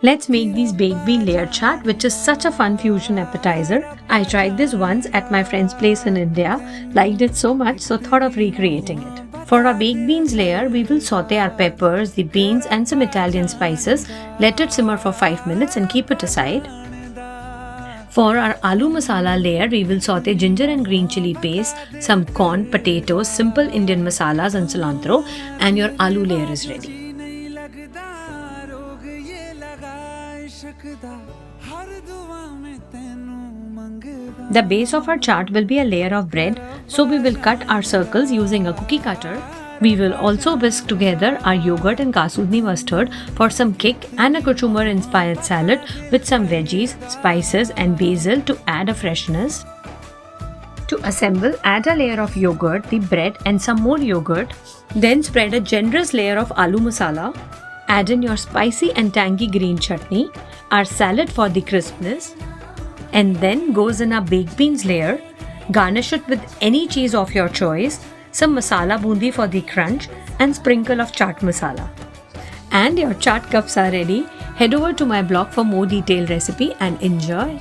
Let's make these baked bean layer chaat, which is such a fun fusion appetizer. I tried this once at my friend's place in India, liked it so much, so thought of recreating it. For our baked beans layer, we will saute our peppers, the beans and some Italian spices, let it simmer for 5 minutes and keep it aside. For our aloo masala layer, we will saute ginger and green chili paste, some corn, potatoes, simple Indian masalas and cilantro, and your aloo layer is ready. The base of our chaat will be a layer of bread, so we will cut our circles using a cookie cutter. We will also whisk together our yogurt and kasundi mustard for some kick and a cucumber inspired salad with some veggies, spices and basil to add a freshness. To assemble, add a layer of yogurt, the bread and some more yogurt. Then spread a generous layer of aloo masala. Add in your spicy and tangy green chutney, our salad for the crispness, and then goes in our baked beans layer. Garnish it with any cheese of your choice, some masala bundi for the crunch, and sprinkle of chaat masala. And your chaat cups are ready. Head over to my blog for more detailed recipe and enjoy.